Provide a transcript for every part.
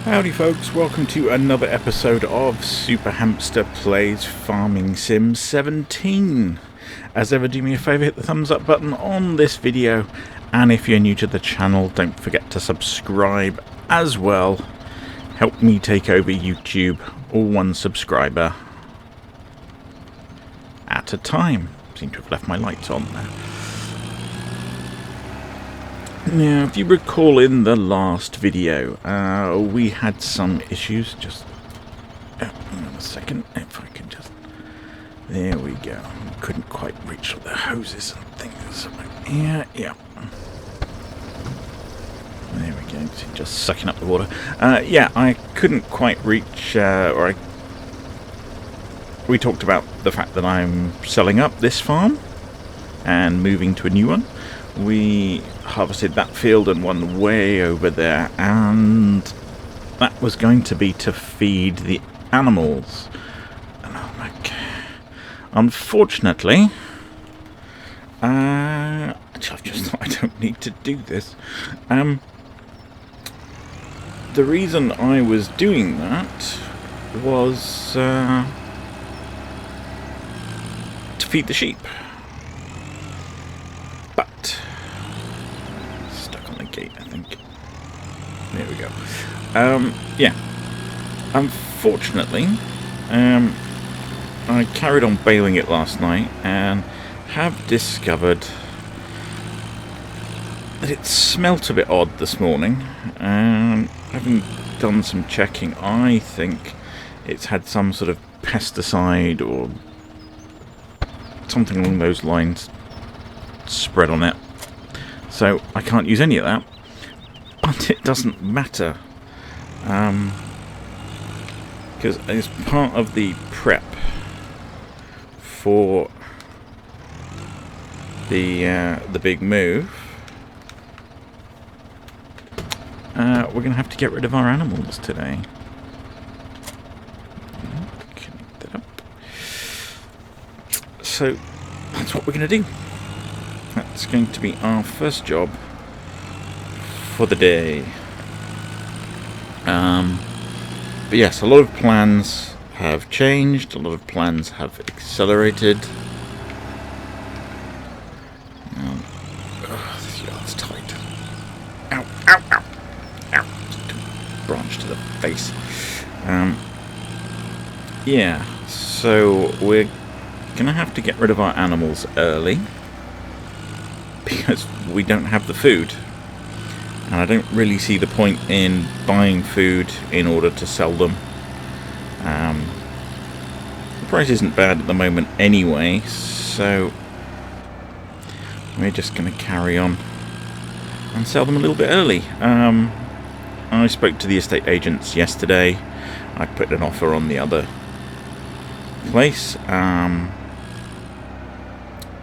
Howdy folks, welcome to another episode of Super Hamster Plays Farming Sim 17. As ever, do me a favour, hit the thumbs up button on this video, and if you're new to the channel, don't forget to subscribe as well. Help me take over YouTube, all one subscriber at a time. Seem to have left my lights on there. Now, if you recall in the last video, we had some issues. Just hang on a second, if I can just... There we go. Couldn't quite reach the hoses and things. Yeah. There we go. Just sucking up the water. Yeah, I couldn't quite reach, we talked about the fact that I'm selling up this farm and moving to a new one. We harvested that field and one way over there, and that was going to be to feed the animals. And oh my God. Unfortunately, I just thought I don't need to do this. The reason I was doing that was to feed the sheep. But stuck on the gate, I think. There we go. Yeah. Unfortunately, I carried on baling it last night and have discovered that it smelt a bit odd this morning. Having done some checking, I think it's had some sort of pesticide or something along those lines spread on it, so I can't use any of that. But it doesn't matter, because as part of the prep for the big move, we're going to have to get rid of our animals today. Connect that up. So that's what we're going to do. That's going to be our first job for the day. But yes, a lot of plans have changed, a lot of plans have accelerated. This yard's tight. Ow, ow, ow, ow. Branch to the face. Yeah, so we're going to have to get rid of our animals early, because we don't have the food, and I don't really see the point in buying food in order to sell them. The price isn't bad at the moment anyway, so we're just going to carry on and sell them a little bit early. I spoke to the estate agents yesterday. I put an offer on the other place.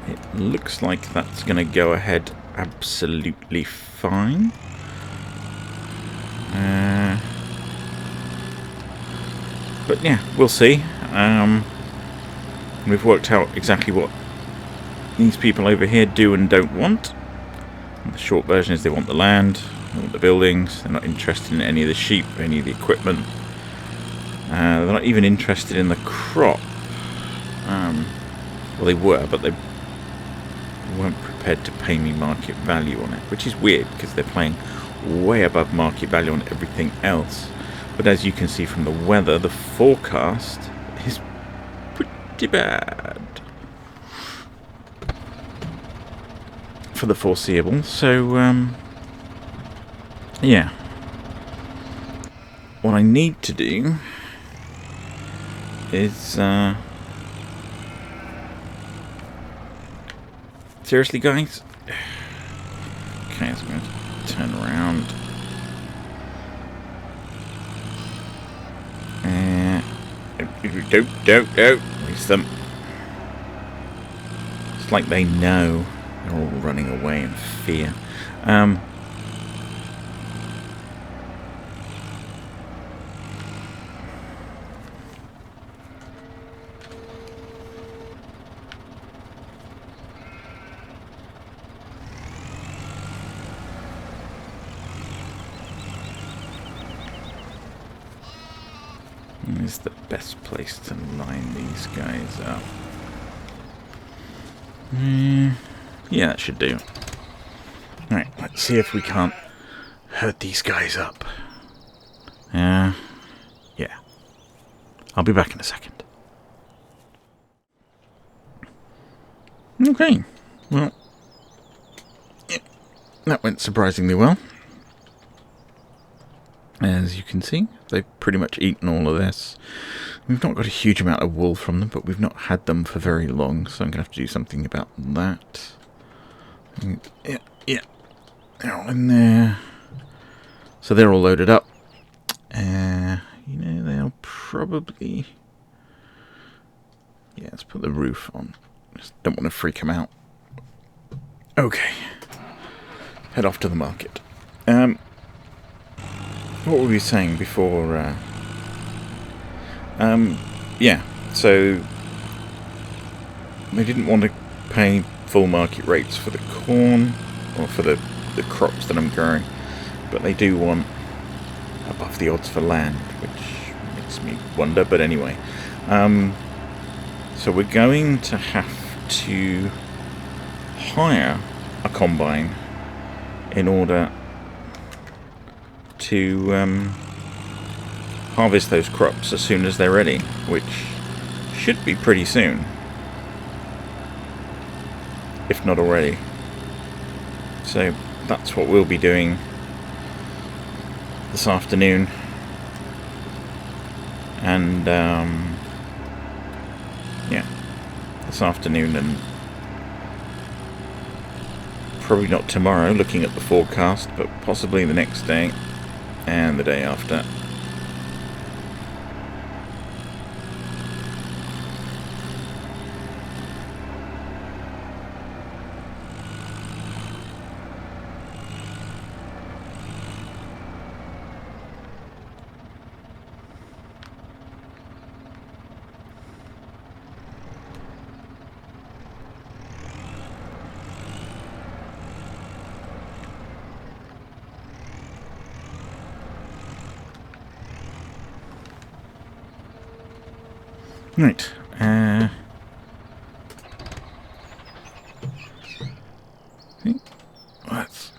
It looks like that's going to go ahead absolutely fine. But yeah, we'll see. We've worked out exactly what these people over here do and don't want. And the short version is they want the land, they want the buildings, they're not interested in any of the sheep, any of the equipment. They're not even interested in the crop. Well, they were, but they weren't prepared to pay me market value on it, which is weird because they're paying way above market value on everything else. But as you can see from the weather, the forecast is pretty bad for the foreseeable. So yeah, what I need to do is seriously, guys? Okay, so I'm going to turn around. Don't release them. It's like they know. They're all running away in fear. is the best place to line these guys up? Yeah, that should do. Right, let's see if we can't herd these guys up. Yeah. I'll be back in a second. Okay, well, yeah, that went surprisingly well. As you can see, they've pretty much eaten all of this. We've not got a huge amount of wool from them, but we've not had them for very long, so I'm going to have to do something about that. Yeah, they're all in there. So they're all loaded up. You know, they'll probably... Yeah, let's put the roof on. Just don't want to freak them out. Okay. Head off to the market. What were we saying before? Yeah, so they didn't want to pay full market rates for the corn, or for the crops that I'm growing, but they do want above the odds for land, which makes me wonder, but anyway. So we're going to have to hire a combine in order to harvest those crops as soon as they're ready, which should be pretty soon, if not already. So that's what we'll be doing this afternoon, and yeah, this afternoon, and probably not tomorrow looking at the forecast, but possibly the next day and the day after. Right, okay. That's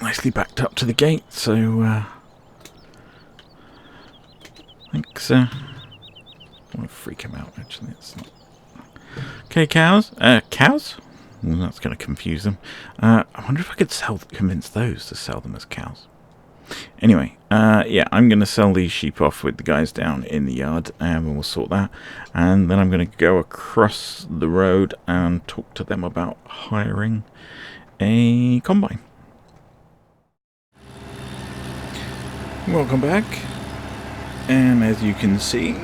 nicely backed up to the gate, so thanks. I want to freak him out, actually. It's not. Okay, cows? Cows? Well, that's going to confuse them. I wonder if I could convince those to sell them as cows. Anyway, yeah, I'm going to sell these sheep off with the guys down in the yard, and we'll sort that. And then I'm going to go across the road and talk to them about hiring a combine. Welcome back. And as you can see,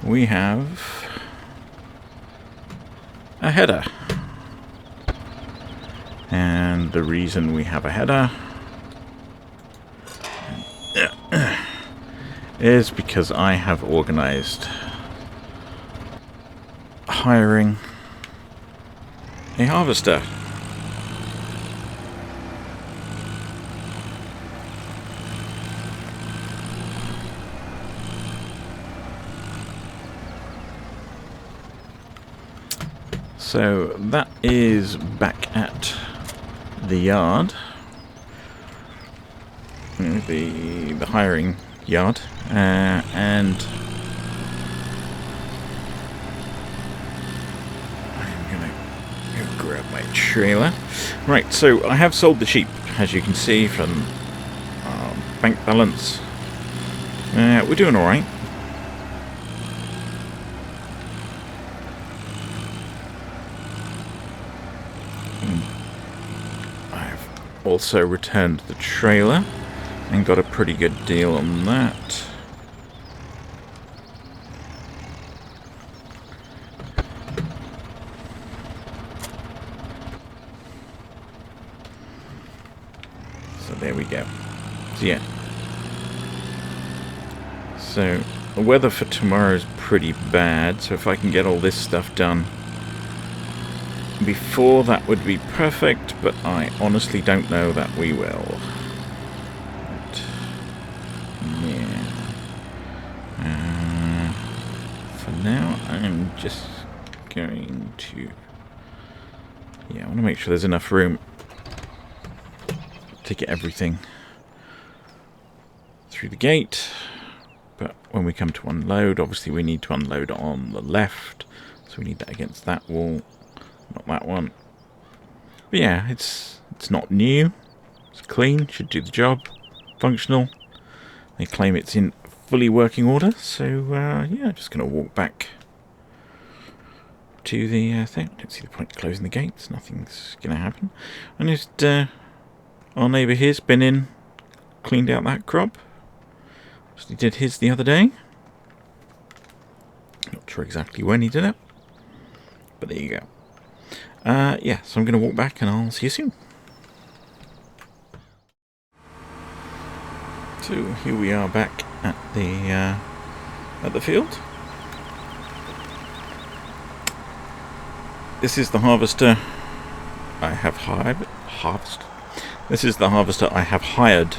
we have a header. And the reason we have a header is because I have organized hiring a harvester. So that is back at the yard, the hiring yard, and I'm gonna go grab my trailer. Right, so I have sold the sheep, as you can see from bank balance. We're doing all right. I've also returned the trailer and got a pretty good deal on that. So there we go. So yeah. So the weather for tomorrow is pretty bad, so if I can get all this stuff done before, that would be perfect, but I honestly don't know that we will. But, yeah. just going to... Yeah, I want to make sure there's enough room to get everything through the gate. But when we come to unload, obviously we need to unload on the left. So we need that against that wall, not that one. But yeah, it's not new. It's clean, should do the job. Functional. They claim it's in fully working order. So yeah, just going to walk back to the thing. Don't see the point of closing the gates. Nothing's going to happen. And just our neighbour here's been in, cleaned out that crop. He did his the other day. Not sure exactly when he did it, but there you go. Yeah, so I'm going to walk back and I'll see you soon. So here we are back at the field. This is the harvester I have harvested. This is the harvester I have hired.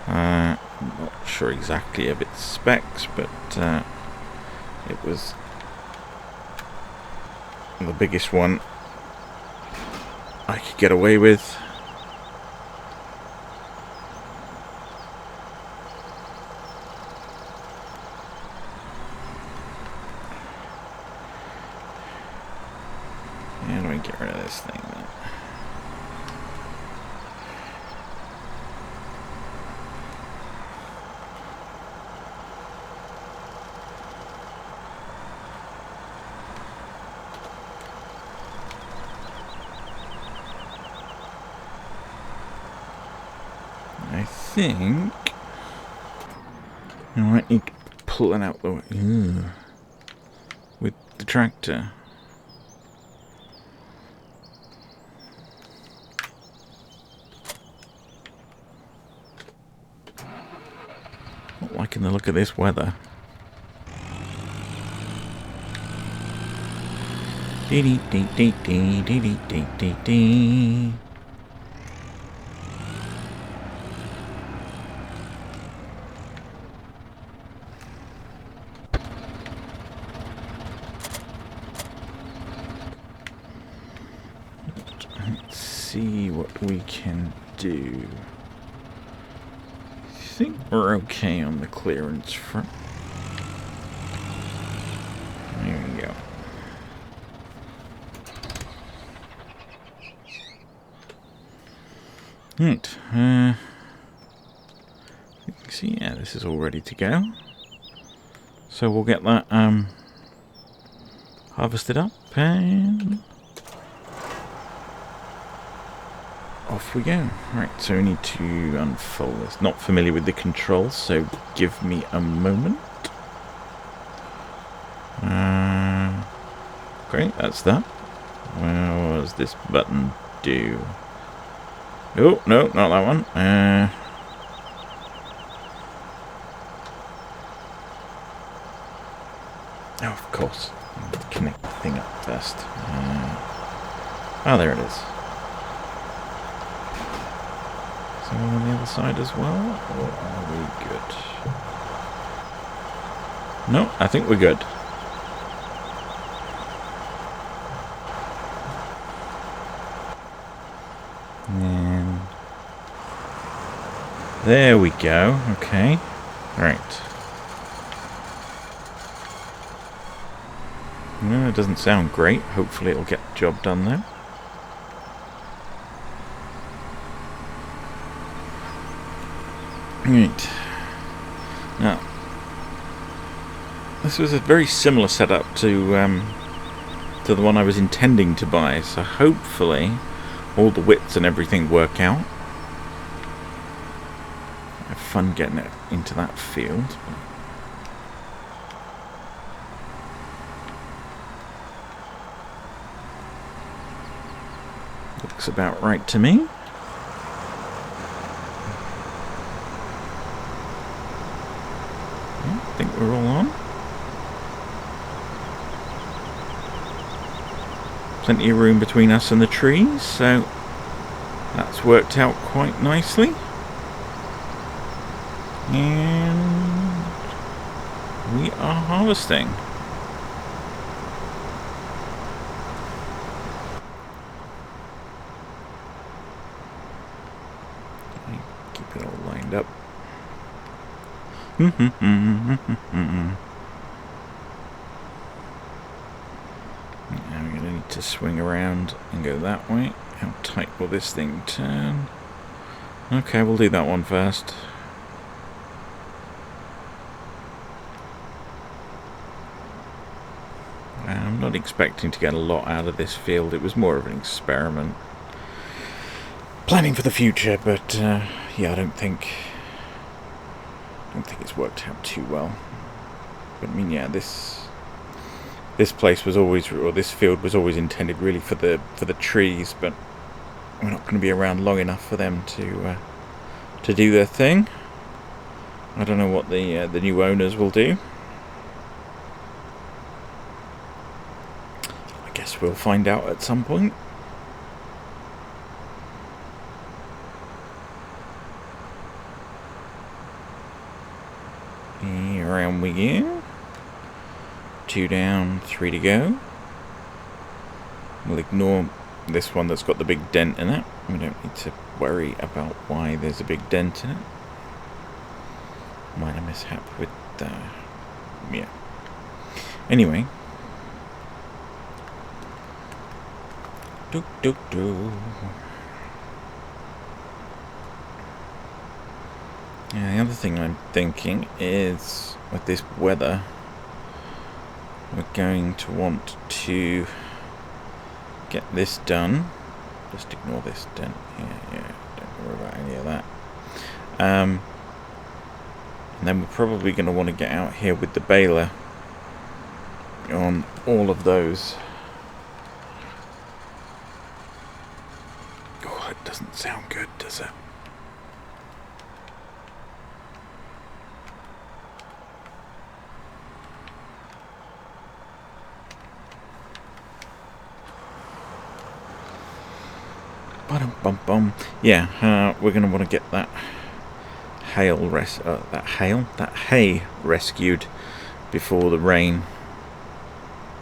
I'm not sure exactly of its specs, but it was the biggest one I could get away with. How do I get rid of this thing then? I think I might need to pull it out the way with the tractor. Not liking the look of this weather. Dee dee dee dee dee dee dee dee dee. Let's see what we can do. I think we're okay on the clearance front. There we go. Right. You can see, yeah, this is all ready to go. So we'll get that harvested up and off we go. Right, so we need to unfold this. Not familiar with the controls, so give me a moment. Great, that's that. What does this button do? Oh, no, not that one. Oh, of course. Connect the thing up first. Oh, there it is. So on the other side as well? Or are we good? No, I think we're good. And there we go. Okay. Right. No, it doesn't sound great. Hopefully it'll get the job done though. Right. Now, this was a very similar setup to the one I was intending to buy, so hopefully all the widths and everything work out. Have fun getting it into that field. Looks about right to me. Yeah, I think we're all on. Plenty of room between us and the trees, so that's worked out quite nicely. And we are harvesting. wind up. Now we're going to need to swing around and go that way. How tight will this thing turn? Okay, we'll do that one first. I'm not expecting to get a lot out of this field. It was more of an experiment. Planning for the future, but yeah, I don't think it's worked out too well. But I mean, yeah, this place was always, or this field was always intended really for the trees, but we're not going to be around long enough for them to do their thing. I don't know what the new owners will do. I guess we'll find out at some point. Around we go. 2 down, 3 to go. We'll ignore this one that's got the big dent in it. We don't need to worry about why there's a big dent in it. Minor mishap with yeah. Anyway. Yeah, the other thing I'm thinking is, with this weather, we're going to want to get this done. Just ignore this dent here. Yeah, don't worry about any of that. And then we're probably going to want to get out here with the baler on all of those. Oh, it doesn't sound good, does it? Yeah, we're going to want to get that hay rescued before the rain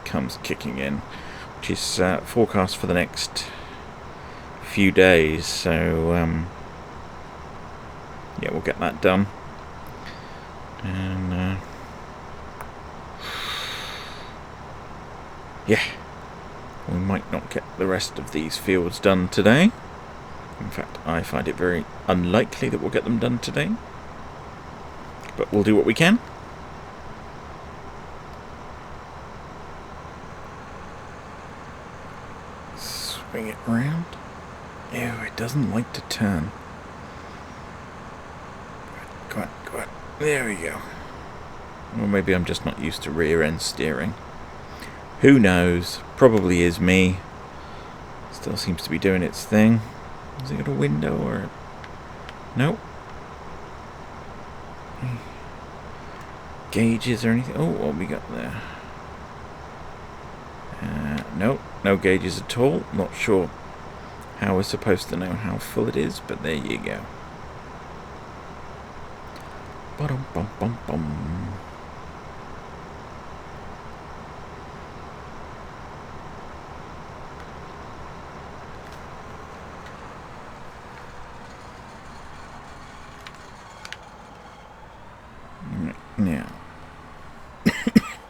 comes kicking in, which is forecast for the next few days. So yeah, we'll get that done. And yeah, we might not get the rest of these fields done today. In fact, I find it very unlikely that we'll get them done today. But we'll do what we can. Swing it round. Ew, it doesn't like to turn. Go on. There we go. Or maybe I'm just not used to rear end steering. Who knows? Probably is me. Still seems to be doing its thing. Has it got a window or... Nope. Gauges or anything? Oh, what we got there? Nope, no gauges at all. Not sure how we're supposed to know how full it is, but there you go. Ba-dum-bum-bum-bum. Now,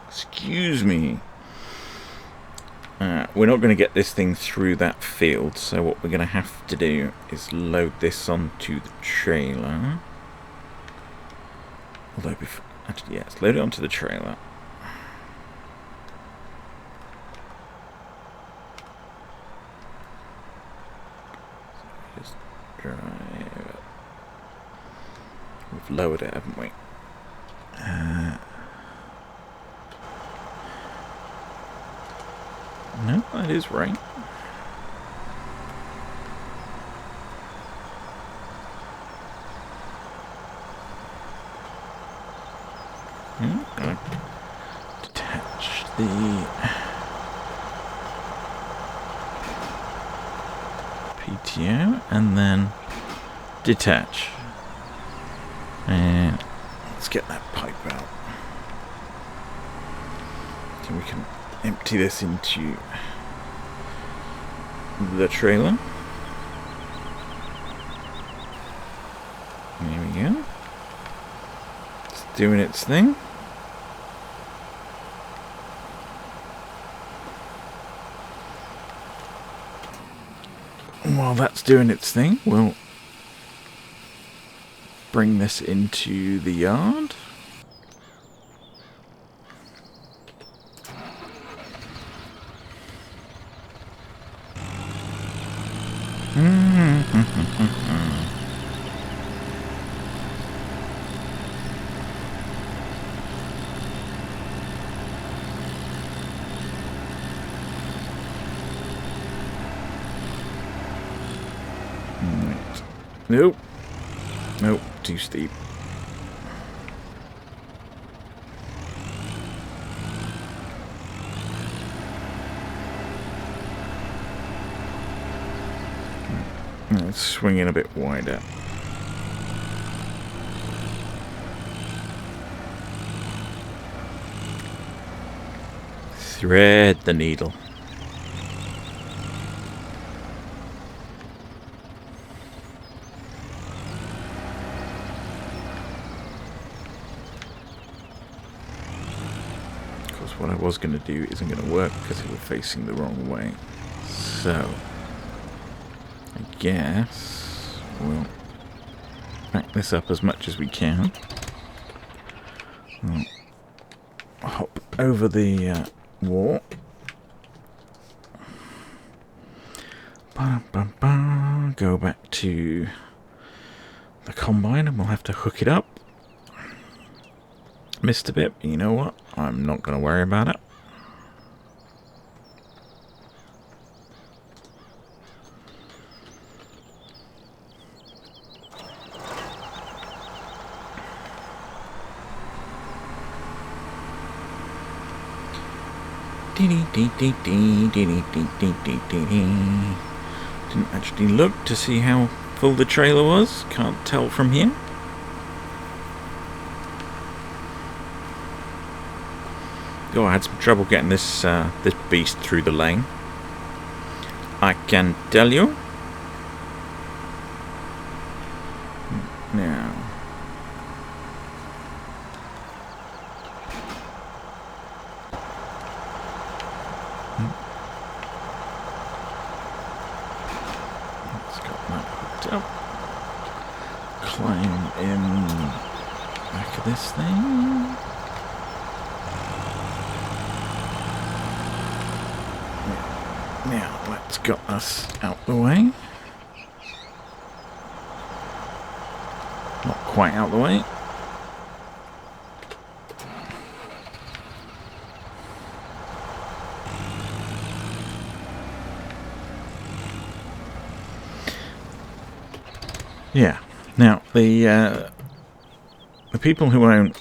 excuse me. We're not going to get this thing through that field, so what we're going to have to do is load this onto the trailer. Although, actually, yeah, let's load it onto the trailer. So just drive it. We've lowered it, haven't we? No, that is right. Detach the PTO and then detach. And let's get that pipe out. So we can empty this into the trailer. There we go. doing its thing. While that's doing its thing, we'll bring this into the yard. Nope. Nope, too steep. Let's swing in a bit wider. Thread the needle. What I was going to do isn't going to work because we're facing the wrong way. So, I guess we'll back this up as much as we can. We'll hop over the wall. Go back to the combine and we'll have to hook it up. Missed a bit, but you know what? I'm not going to worry about it. Didn't actually look to see how full the trailer was. Can't tell from here. Oh, I had some trouble getting this this beast through the lane. I can tell you. Now, let's got that hooked up. Climb in back of this thing. Now, let's get us out the way. Not quite out the way. Yeah. Now, the people who own...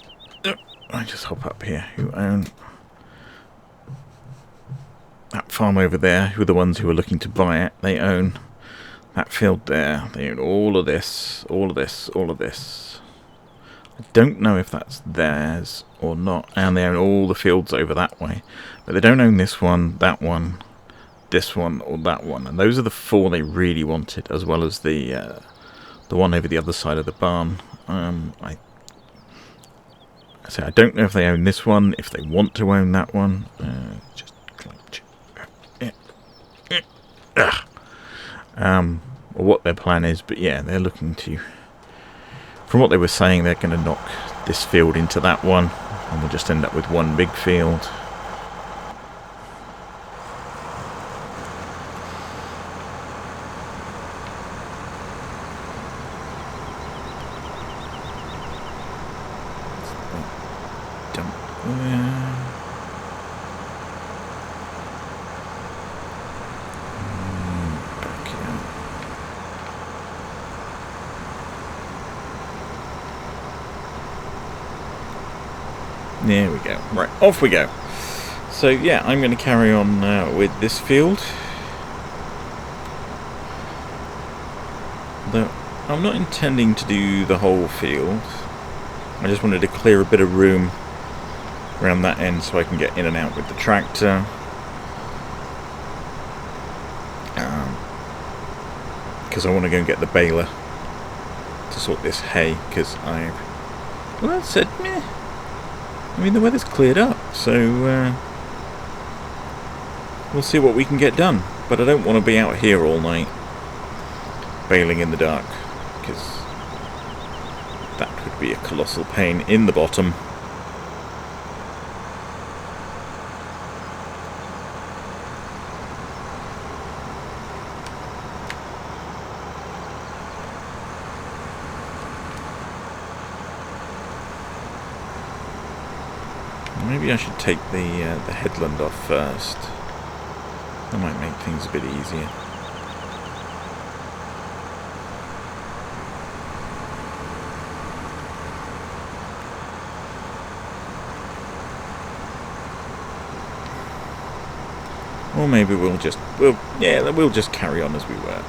I just hop up here. Who own... that farm over there, who are the ones who are looking to buy it, they own that field there. They own all of this, all of this, all of this. I don't know if that's theirs or not, and they own all the fields over that way. But they don't own this one, this one, or that one. And those are the four they really wanted, as well as the one over the other side of the barn. I say I don't know if they own this one, if they want to own that one. Or what their plan is, but yeah, they're looking to, from what they were saying, they're going to knock this field into that one, and we'll just end up with one big field. Dump there. There we go. Right, off we go. So yeah, I'm going to carry on with this field. Though I'm not intending to do the whole field. I just wanted to clear a bit of room around that end so I can get in and out with the tractor. Because I want to go and get the baler to sort this hay, because I've Well, that said, meh. I mean, the weather's cleared up, so we'll see what we can get done. But I don't want to be out here all night bailing in the dark, because that would be a colossal pain in the bottom. Maybe I should take the headland off first. That might make things a bit easier. Or maybe we'll just carry on as we were.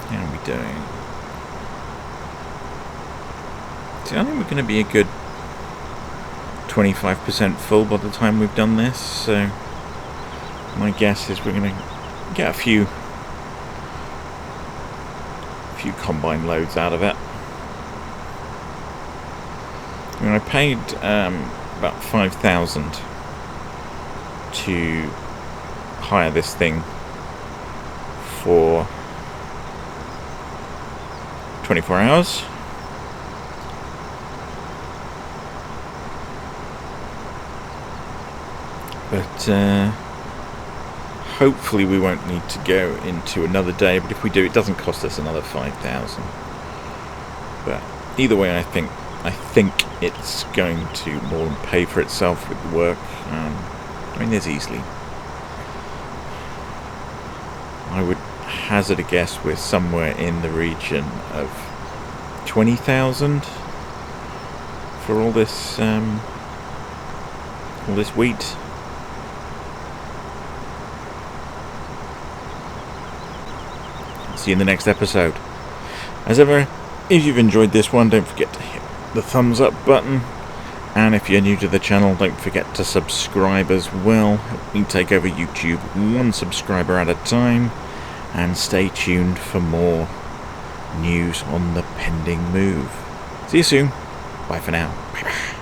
How are we doing? See, I think we're going to be a good 25% full by the time we've done this, so my guess is we're going to get a few combine loads out of it. I mean, I paid about 5,000 to hire this thing for 24 hours. But hopefully we won't need to go into another day, but if we do, it doesn't cost us another 5,000. But either way, I think it's going to more than pay for itself with the work. I mean, there's easily, I would hazard a guess, we're somewhere in the region of 20,000 for all this wheat. See you in the next episode. As ever, if you've enjoyed this one, don't forget to hit the thumbs up button, and if you're new to the channel, don't forget to subscribe as well. Help me take over YouTube one subscriber at a time, and stay tuned for more news on the pending move. See you soon. Bye for now. Bye bye.